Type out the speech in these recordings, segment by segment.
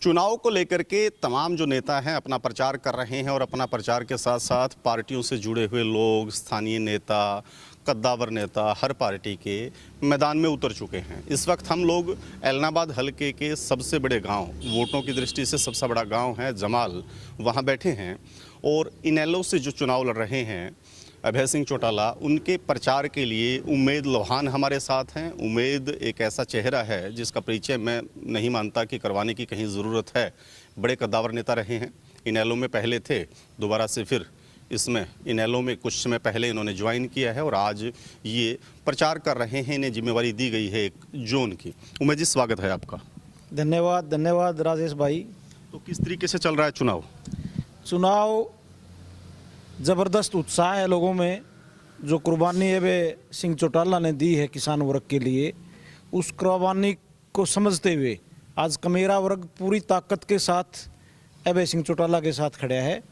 चुनाव को लेकर के तमाम जो नेता हैं अपना प्रचार कर रहे हैं और अपना प्रचार के साथ साथ पार्टियों से जुड़े हुए लोग, स्थानीय नेता, कद्दावर नेता हर पार्टी के मैदान में उतर चुके हैं। इस वक्त हम लोग एलनाबाद हलके के सबसे बड़े गांव, वोटों की दृष्टि से सबसे बड़ा गांव है जमाल, वहां बैठे हैं और इनेलो से जो चुनाव लड़ रहे हैं अभय सिंह चौटाला, उनके प्रचार के लिए उम्मेद लोहान हमारे साथ हैं। उम्मेद एक ऐसा चेहरा है जिसका परिचय मैं नहीं मानता कि करवाने की कहीं ज़रूरत है। बड़े कद्दावर नेता रहे हैं, इनेलो में पहले थे, दोबारा से फिर इसमें इनेलो में कुछ समय पहले इन्होंने ज्वाइन किया है और आज ये प्रचार कर रहे हैं। इन्हें जिम्मेवारी दी गई है एक जोन की। उमेश जी, स्वागत है आपका। धन्यवाद राजेश भाई। तो किस तरीके से चल रहा है चुनाव? ज़बरदस्त उत्साह है लोगों में। जो कुर्बानी अभय सिंह चौटाला ने दी है किसान वर्ग के लिए, उस कुर्बानी को समझते हुए आज कमेरा वर्ग पूरी ताकत के साथ अभय सिंह चौटाला के साथ खड़ा है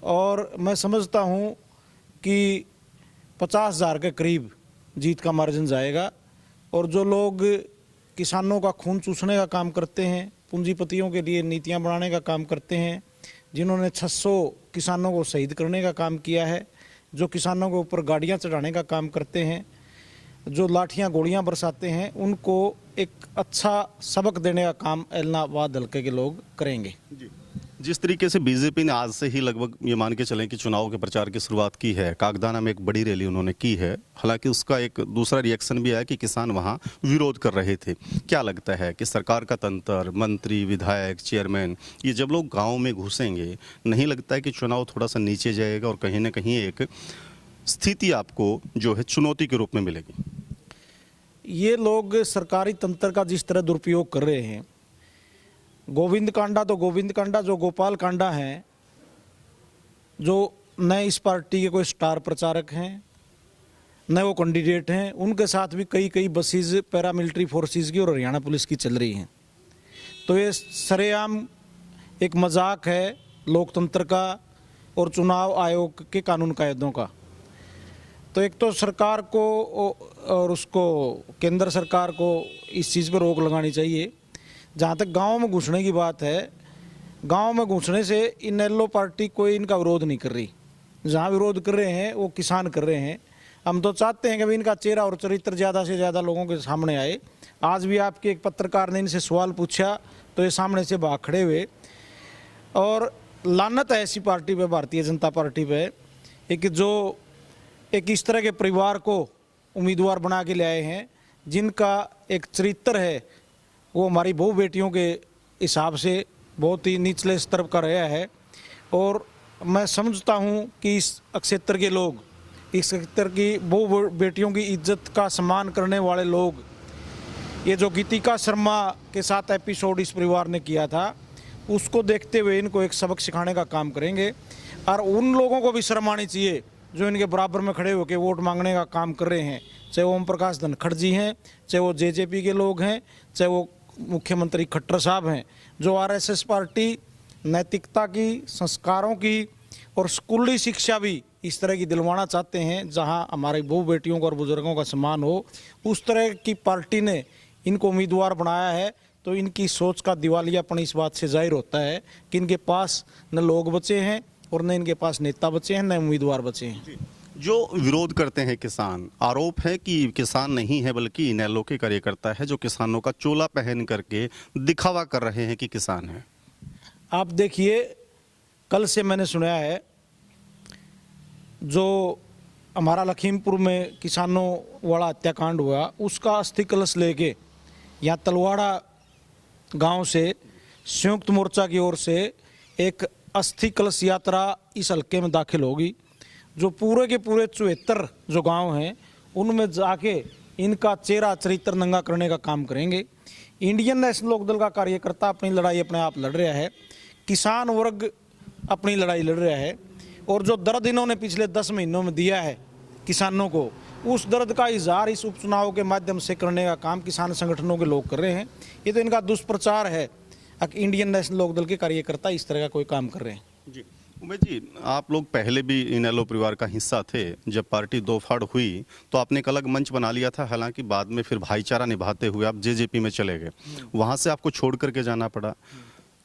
और मैं समझता हूं कि 50,000 के करीब जीत का मार्जिन जाएगा। और जो लोग किसानों का खून चूसने का काम करते हैं, पूंजीपतियों के लिए नीतियां बनाने का काम करते हैं, जिन्होंने 600 किसानों को शहीद करने का काम किया है, जो किसानों के ऊपर गाड़ियां चढ़ाने का काम करते हैं, जो लाठियां गोलियां बरसाते हैं, उनको एक अच्छा सबक देने का काम एलनाबाद हल्के के लोग करेंगे। जिस तरीके से बीजेपी ने आज से ही लगभग ये मान के चलें कि चुनाव के प्रचार की शुरुआत की है, कागदाना में एक बड़ी रैली उन्होंने की है, हालांकि उसका एक दूसरा रिएक्शन भी आया कि किसान वहां विरोध कर रहे थे। क्या लगता है कि सरकार का तंत्र, मंत्री, विधायक, चेयरमैन, ये जब लोग गाँव में घुसेंगे, नहीं लगता है कि चुनाव थोड़ा सा नीचे जाएगा और कहीं ना कहीं एक स्थिति आपको जो है चुनौती के रूप में मिलेगी? ये लोग सरकारी तंत्र का जिस तरह दुरुपयोग कर रहे हैं, गोविंद कांडा तो गोविंद कांडा, जो गोपाल कांडा हैं, जो न इस पार्टी के कोई स्टार प्रचारक हैं न वो कैंडिडेट हैं, उनके साथ भी कई बसेज पैरामिलिट्री फोर्सेस की और हरियाणा पुलिस की चल रही हैं। तो ये सरेआम एक मजाक है लोकतंत्र का और चुनाव आयोग के कानून कायदों का। तो एक तो सरकार को और उसको केंद्र सरकार को इस चीज़ पर रोक लगानी चाहिए। जहाँ तक गांव में घुसने की बात है, गांव में घुसने से इनेलो पार्टी कोई इनका विरोध नहीं कर रही। जहाँ विरोध कर रहे हैं वो किसान कर रहे हैं। हम तो चाहते हैं कि भाई इनका चेहरा और चरित्र ज़्यादा से ज़्यादा लोगों के सामने आए। आज भी आपके एक पत्रकार ने इनसे सवाल पूछा तो ये सामने से भाग खड़े हुए। और लानत है ऐसी पार्टी पे, भारतीय जनता पार्टी पे, एक इस तरह के परिवार को उम्मीदवार बना के ले आए हैं जिनका एक चरित्र है वो हमारी बहु बेटियों के हिसाब से बहुत ही निचले स्तर का रहा है। और मैं समझता हूँ कि इस क्षेत्र के लोग, इस क्षेत्र की बहु बेटियों की इज्जत का सम्मान करने वाले लोग, ये जो गीतिका शर्मा के साथ एपिसोड इस परिवार ने किया था, उसको देखते हुए इनको एक सबक सिखाने का काम करेंगे। और उन लोगों को भी शर्म आनी चाहिए जो इनके बराबर में खड़े होकर वोट मांगने का काम कर रहे हैं, चाहे वो ओम प्रकाश धनखड़ जी हैं, चाहे वो जेजेपी के लोग हैं, चाहे वो मुख्यमंत्री खट्टर साहब हैं, जो आरएसएस पार्टी नैतिकता की, संस्कारों की और स्कूली शिक्षा भी इस तरह की दिलवाना चाहते हैं जहां हमारी बहु बेटियों का और बुजुर्गों का सम्मान हो। उस तरह की पार्टी ने इनको उम्मीदवार बनाया है। तो इनकी सोच का दिवालियापन इस बात से जाहिर होता है कि इनके पास न लोग बचे हैं और न इनके पास नेता बचे हैं, न उम्मीदवार बचे हैं। जो विरोध करते हैं किसान, आरोप है कि किसान नहीं है बल्कि इनेलो के कार्यकर्ता है जो किसानों का चोला पहन करके दिखावा कर रहे हैं कि किसान है। आप देखिए, कल से मैंने सुना है जो हमारा लखीमपुर में किसानों वाला हत्याकांड हुआ, उसका अस्थि कलश लेके यहाँ तलवाड़ा गांव से संयुक्त मोर्चा की ओर से एक अस्थि कलश यात्रा इस हल्के में दाखिल होगी, जो पूरे के पूरे 74 जो गांव हैं उनमें जाके इनका चेहरा चरित्र नंगा करने का काम करेंगे। इंडियन नेशनल लोकदल का कार्यकर्ता अपनी लड़ाई अपने आप लड़ रहा है, किसान वर्ग अपनी लड़ाई लड़ रहा है, और जो दर्द इन्होंने पिछले 10 महीनों में दिया है किसानों को, उस दर्द का इजहार इस उपचुनाव के माध्यम से करने का काम किसान संगठनों के लोग कर रहे हैं। ये तो इनका दुष्प्रचार है। इंडियन नेशनल लोकदल के कार्यकर्ता इस तरह का कोई काम कर रहे हैं। जी उमेश जी, आप लोग पहले भी इनेलो परिवार का हिस्सा थे। जब पार्टी दो फाड़ हुई तो आपने एक अलग मंच बना लिया था, हालांकि बाद में फिर भाईचारा निभाते हुए आप जेजेपी में चले गए, वहां से आपको छोड़ करके जाना पड़ा।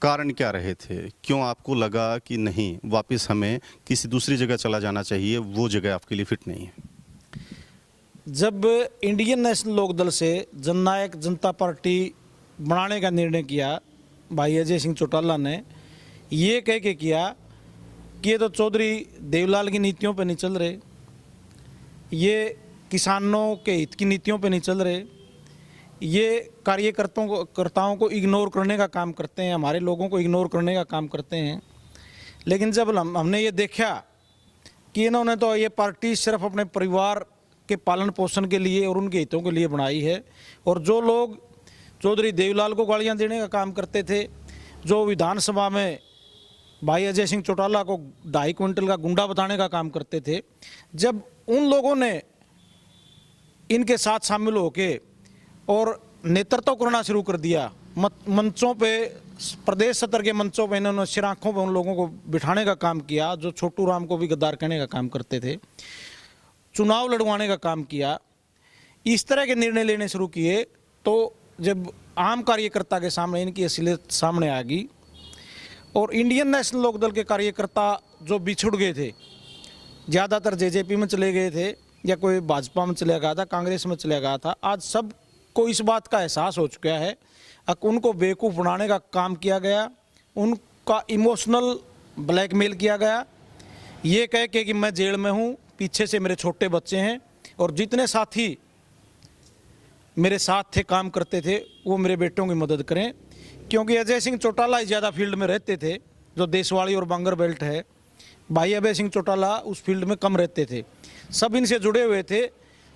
कारण क्या रहे थे? क्यों आपको लगा कि नहीं, वापस हमें किसी दूसरी जगह चला जाना चाहिए, वो जगह आपके लिए फिट नहीं है? जब इंडियन नेशनल लोकदल से जननायक जनता पार्टी बनाने का निर्णय किया भाई अजय सिंह चौटाला ने, ये कह के किया कि ये तो चौधरी देवलाल की नीतियों पे नहीं चल रहे, ये किसानों के हित की नीतियों पे नहीं चल रहे, ये कार्यकर्ताओं को इग्नोर करने का काम करते हैं, हमारे लोगों को इग्नोर करने का काम करते हैं। लेकिन जब हमने ये देखा कि इन्होंने तो ये पार्टी सिर्फ अपने परिवार के पालन पोषण के लिए और उनके हितों के लिए बनाई है, और जो लोग चौधरी देवलाल को गालियां देने का काम करते थे, जो विधानसभा में भाई अजय सिंह चौटाला को 2.5 क्विंटल का गुंडा बताने का काम करते थे, जब उन लोगों ने इनके साथ शामिल होके और नेतृत्व करना शुरू कर दिया, मंचों पे, प्रदेश सत्र के मंचों पे इन्होंने सिराखों पे उन लोगों को बिठाने का काम किया जो छोटू राम को भी गद्दार कहने का काम करते थे, चुनाव लड़वाने का काम किया, इस तरह के निर्णय लेने शुरू किए। तो जब आम कार्यकर्ता के सामने इनकी असलियत सामने आ गई और इंडियन नेशनल लोकदल के कार्यकर्ता जो बिछुड़ गए थे, ज़्यादातर जेजेपी में चले गए थे या कोई भाजपा में चले गया था, कांग्रेस में चले गया था, आज सब को इस बात का एहसास हो चुका है। उनको बेवकूफ़ बनाने का काम किया गया, उनका इमोशनल ब्लैकमेल किया गया, ये कह के कि मैं जेल में हूँ, पीछे से मेरे छोटे बच्चे हैं और जितने साथी मेरे साथ थे, काम करते थे, वो मेरे बेटों की मदद करें। क्योंकि अजय सिंह चौटाला ही ज़्यादा फील्ड में रहते थे, जो देशवाड़ी और बांगर बेल्ट है, भाई अभय सिंह चौटाला उस फील्ड में कम रहते थे, सब इनसे जुड़े हुए थे।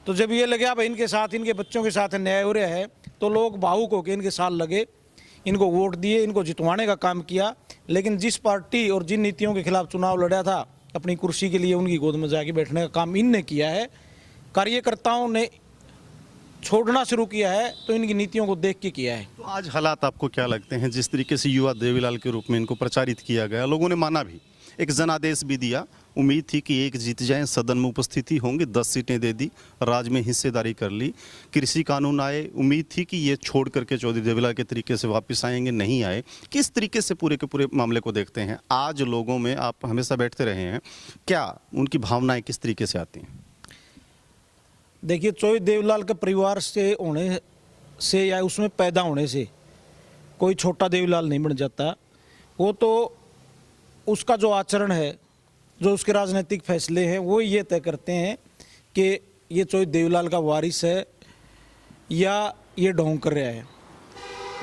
तो जब ये लगे भाई इनके साथ, इनके बच्चों के साथ अन्याय हो रहा है, तो लोग भावुक होकर इनके साथ लगे, इनको वोट दिए, इनको जितवाने का काम किया। लेकिन जिस पार्टी और जिन नीतियों के खिलाफ चुनाव लड़ा था, अपनी कुर्सी के लिए उनकी गोद में जाके बैठने का काम इनने किया है। कार्यकर्ताओं ने छोड़ना शुरू किया है तो इनकी नीतियों को देख के किया है। तो आज हालात आपको क्या लगते हैं? जिस तरीके से युवा देवीलाल के रूप में इनको प्रचारित किया गया, लोगों ने माना भी, एक जनादेश भी दिया, उम्मीद थी कि एक जीत जाएं, सदन में उपस्थिति होंगे, 10 सीटें दे दी, राज में हिस्सेदारी कर ली, कृषि कानून आए, उम्मीद थी कि ये छोड़ करके चौधरी देवीलाल के तरीके से वापस आएंगे, नहीं आए। किस तरीके से पूरे के पूरे मामले को देखते हैं? आज लोगों में, आप हमेशा बैठते रहे हैं, क्या उनकी भावनाएं किस तरीके से आती हैं? देखिए, चौधरी देवीलाल के परिवार से होने से या उसमें पैदा होने से कोई छोटा देवीलाल नहीं बन जाता। वो तो उसका जो आचरण है, जो उसके राजनीतिक फैसले हैं, वो ये तय करते हैं कि ये चौधरी देवीलाल का वारिस है या ये ढोंग कर रहा है।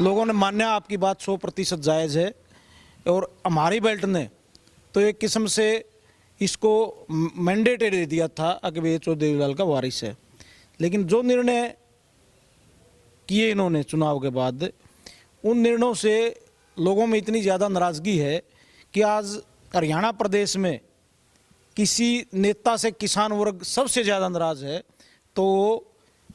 लोगों ने मान्या, आपकी बात 100% जायज़ है, और हमारी बेल्ट ने तो एक किस्म से इसको मैंडेट दे दिया था कि ये चौधरी देवीलाल का वारिस है। लेकिन जो निर्णय किए इन्होंने चुनाव के बाद, उन निर्णयों से लोगों में इतनी ज़्यादा नाराज़गी है कि आज हरियाणा प्रदेश में किसी नेता से किसान वर्ग सबसे ज़्यादा नाराज़ है तो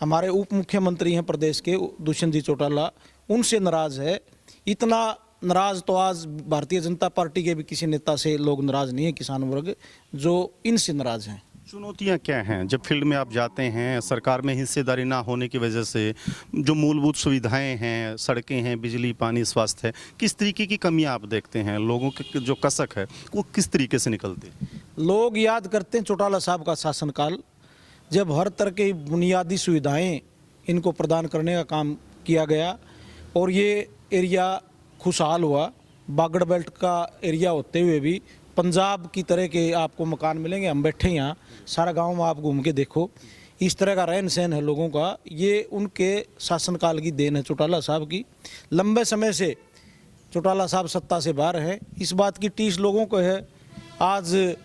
हमारे उप मुख्यमंत्री हैं प्रदेश के, दुष्यंत जी चौटाला, उनसे नाराज़ है। इतना नाराज़ तो आज भारतीय जनता पार्टी के भी किसी नेता से लोग नाराज़ नहीं है, किसान वर्ग, जो इनसे नाराज़ हैं। चुनौतियां क्या हैं जब फील्ड में आप जाते हैं? सरकार में हिस्सेदारी ना होने की वजह से जो मूलभूत सुविधाएं हैं, सड़कें हैं, बिजली, पानी, स्वास्थ्य है, किस तरीके की कमियां आप देखते हैं? लोगों के जो कसक है वो किस तरीके से निकलती है? लोग याद करते हैं चौटाला साहब का शासनकाल, जब हर तरह की बुनियादी सुविधाएं इनको प्रदान करने का काम किया गया और ये एरिया खुशहाल हुआ। बागड़ बेल्ट का एरिया होते हुए भी पंजाब की तरह के आपको मकान मिलेंगे। हम बैठे यहाँ, सारा गांव में आप घूम के देखो, इस तरह का रहन सहन है लोगों का। ये उनके शासनकाल की देन है, चौटाला साहब की। लंबे समय से चौटाला साहब सत्ता से बाहर हैं, इस बात की टीस लोगों को है। आज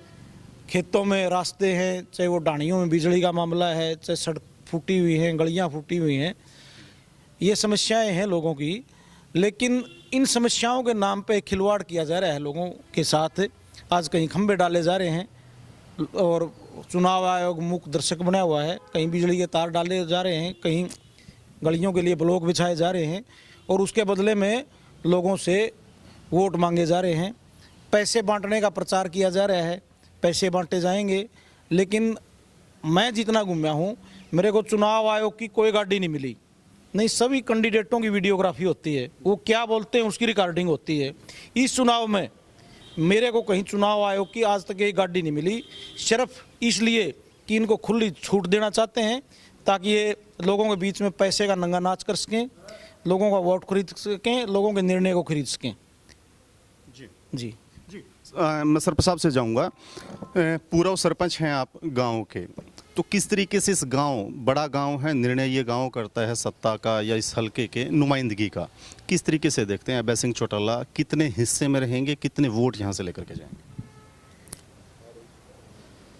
खेतों में रास्ते हैं, चाहे वो ढाणियों में बिजली का मामला है, चाहे सड़क फूटी हुई हैं, गलियाँ फूटी हुई हैं, ये समस्याएं हैं लोगों की। लेकिन इन समस्याओं के नाम पे खिलवाड़ किया जा रहा है लोगों के साथ। आज कहीं खंभे डाले जा रहे हैं और चुनाव आयोग मूक दर्शक बना हुआ है, कहीं बिजली के तार डाले जा रहे हैं, कहीं गलियों के लिए ब्लॉक बिछाए जा रहे हैं और उसके बदले में लोगों से वोट मांगे जा रहे हैं। पैसे बांटने का प्रचार किया जा रहा है, पैसे बांटे जाएंगे। लेकिन मैं जितना घूमया हूँ, मेरे को चुनाव आयोग की कोई गाड़ी नहीं मिली नहीं, सभी कैंडिडेटों की वीडियोग्राफी होती है, वो क्या बोलते हैं उसकी रिकॉर्डिंग होती है। इस चुनाव में मेरे को कहीं चुनाव आयोग की आज तक एक गाड़ी नहीं मिली, सिर्फ इसलिए कि इनको खुली छूट देना चाहते हैं ताकि ये लोगों के बीच में पैसे का नंगा नाच कर सकें, लोगों का वोट खरीद सकें, लोगों के निर्णय को खरीद सकें। जी जी जी। मैं सरपंच साहब से जाऊंगा। पूर्व सरपंच हैं आप गांव के, तो किस तरीके से इस गांव, बड़ा गांव है, निर्णय ये गांव करता है सत्ता का या इस हलके के नुमाइंदगी का, किस तरीके से देखते हैं? अभय सिंह चौटाला कितने हिस्से में रहेंगे, कितने वोट यहाँ से लेकर के जाएंगे?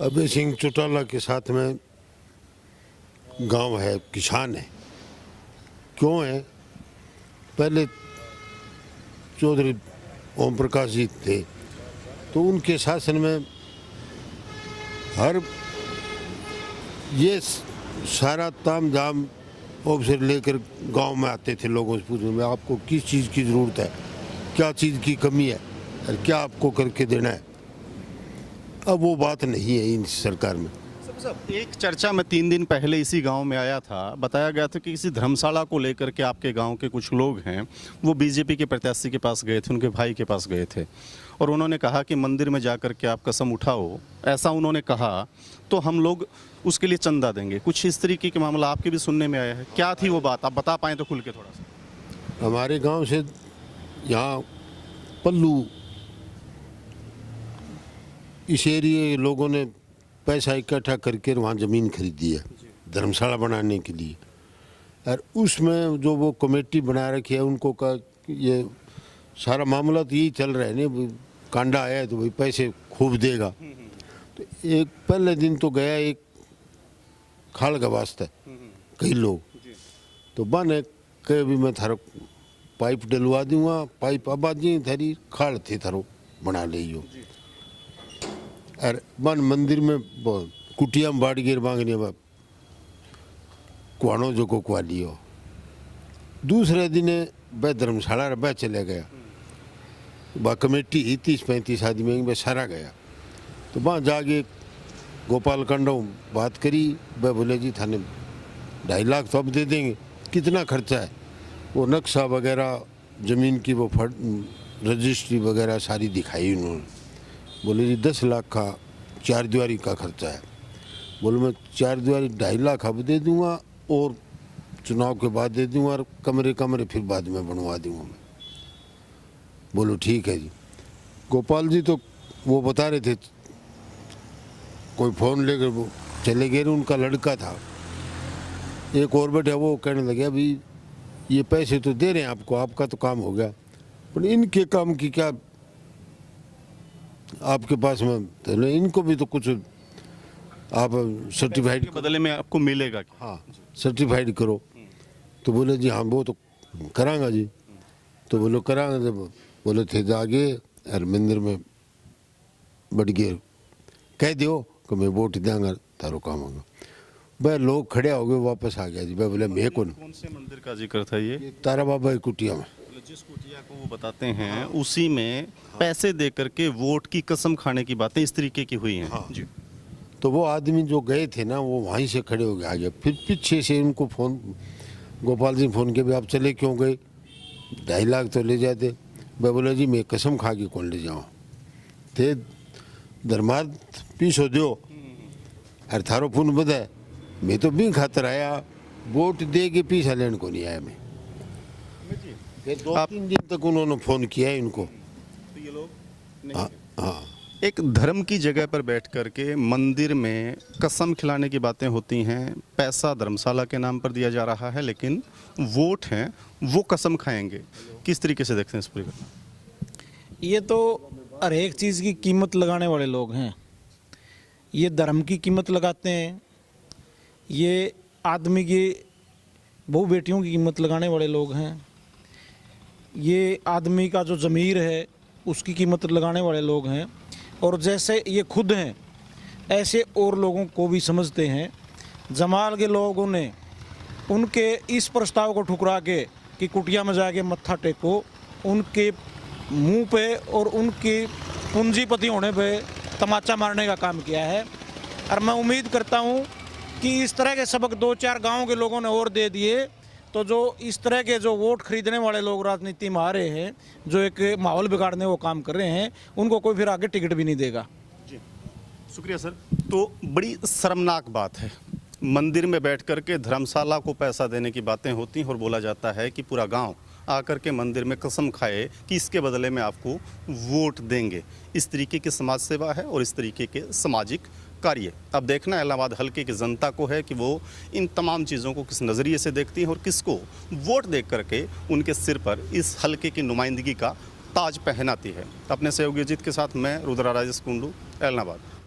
अभय सिंह चौटाला के साथ में गांव है, किसान है। क्यों है? पहले चौधरी ओम प्रकाश जी थे, तो उनके शासन में हर ये सारा ताम झाम ऑफिसर लेकर गांव में आते थे, लोगों से पूछने में आपको किस चीज़ की ज़रूरत है, क्या चीज़ की कमी है और क्या आपको करके देना है। अब वो बात नहीं है इन सरकार में। एक चर्चा में 3 दिन पहले इसी गांव में आया था, बताया गया था कि किसी धर्मशाला को लेकर के आपके गांव के कुछ लोग हैं वो बीजेपी के प्रत्याशी के पास गए थे, उनके भाई के पास गए थे, और उन्होंने कहा कि मंदिर में जाकर के आप कसम उठाओ, ऐसा उन्होंने कहा, तो हम लोग उसके लिए चंदा देंगे। कुछ इस तरीके के मामला आपके भी सुनने में आया है, क्या थी वो बात, आप बता पाएँ तो खुल के थोड़ा सा। हमारे गांव से यहाँ पल्लू इस एरिए लोगों ने पैसा इकट्ठा करके वहाँ ज़मीन खरीदी है धर्मशाला बनाने के लिए, और उसमें जो वो कमेटी बना रखी है उनको का ये सारा मामला तो यही चल रहा है नहीं, कांडा आया है तो भाई पैसे खूब देगा। तो एक पहले दिन तो गया एक खाल का वास्ते कई लोग, तो बने कहे भी मैं थारो पाइप डलवा दूंगा, पाइप आबादी थारी खाल थे थारो बना लियो, और बन मंदिर में कुटिया में बाड़ गिर मांगने में कुआनो जो को कुआ लियो। दूसरे दिन वह धर्मशाला वह चले गया, वह कमेटी ही 30-35 आदमी में सारा गया, तो वहाँ जाके गोपाल कंडो बात करी, वह बोले जी थाने 2.5 लाख तो अब दे देंगे। कितना खर्चा है? वो नक्शा वगैरह ज़मीन की वो रजिस्ट्री वगैरह सारी दिखाई उन्होंने। बोले जी 10 लाख का 4 दीवारी का खर्चा है। बोले मैं 4 दीवारी 2.5 लाख अब दे दूंगा और चुनाव के बाद दे दूंगा, और कमरे फिर बाद में बनवा दूंगा मैं। बोलो ठीक है जी। गोपाल जी तो वो बता रहे थे, कोई फ़ोन लेकर वो चले गए, उनका लड़का था एक और बैठा, वो कहने लगे अभी ये पैसे तो दे रहे हैं आपको, आपका तो काम हो गया, पर इनके काम की क्या आपके पास में, तो इनको भी तो कुछ आप सर्टिफाइड के बदले में आपको मिलेगा क्या? हाँ सर्टिफाइड करो। तो बोले जी हाँ वो तो करांगा जी। तो बोलो करांगा, जब बोले थे जागे और मंदिर में बढ़ गए, कह दियो कि मैं वोट देंगा तारो काम होगा। वह लोग खड़े हो गए, वापस आ गया जी। वह बोले मैं कौन से मंदिर का जिक्र था ये? तारा बाबा की कुटिया में। जिस कुटिया को वो बताते हैं उसी में पैसे दे करके वोट की कसम खाने की बातें इस तरीके की हुई हैं। हाँ। जी। तो वो आदमी जो गए थे ना, वो वहीं से खड़े हो गए आ गए। फिर पीछे से उनको फ़ोन, गोपाल जी फ़ोन किया, भी आप चले क्यों गए, 2.5 लाख तो ले जाते। मैं बोला जी मैं कसम खा के कौन ले जाऊँ, थे धर्मार्थ पीछो दो अरे थारो फोन बधाए, मैं तो भी खातर आया, वोट दे के पीछा लेने को नहीं आया मैं। फिर 2-3 दिन तक उन्होंने फ़ोन किया है इनको। तो ये लोग हाँ हाँ। एक धर्म की जगह पर बैठ करके मंदिर में कसम खिलाने की बातें होती हैं, पैसा धर्मशाला के नाम पर दिया जा रहा है, लेकिन वोट हैं वो कसम खाएंगे। किस तरीके से देखते हैं इस पूरी घटना? ये तो हर एक चीज़ की कीमत लगाने वाले लोग हैं। ये धर्म की कीमत लगाते हैं, ये आदमी की बहु बेटियों की कीमत लगाने वाले लोग हैं, ये आदमी का जो ज़मीर है उसकी कीमत लगाने वाले लोग हैं। और जैसे ये खुद हैं ऐसे और लोगों को भी समझते हैं। जमाल के लोगों ने उनके इस प्रस्ताव को ठुकरा के कि कुटिया में जाके मत्था टेको, उनके मुंह पे और उनकी पूंजीपति होने पे तमाचा मारने का काम किया है। और मैं उम्मीद करता हूं कि इस तरह के सबक 2-4 गांव के लोगों ने और दे दिए तो जो इस तरह के जो वोट खरीदने वाले लोग राजनीति में आ रहे हैं, जो एक माहौल बिगाड़ने वो काम कर रहे हैं, उनको कोई फिर आगे टिकट भी नहीं देगा। जी, शुक्रिया सर। तो बड़ी शर्मनाक बात है, मंदिर में बैठ कर के धर्मशाला को पैसा देने की बातें होती हैं और बोला जाता है कि पूरा गांव आकर के मंदिर में कसम खाए कि इसके बदले में आपको वोट देंगे। इस तरीके की समाज सेवा है और इस तरीके के सामाजिक कार्य अब देखना इलाहाबाद हल्के की जनता को है कि वो इन तमाम चीज़ों को किस नज़रिए से देखती है और किसको वोट दे करके उनके सिर पर इस हल्के की नुमाइंदगी का ताज पहनाती है। अपने सहयोगी अजीत के साथ मैं रुद्रा राजेश कुंडू, इलाहाबाद।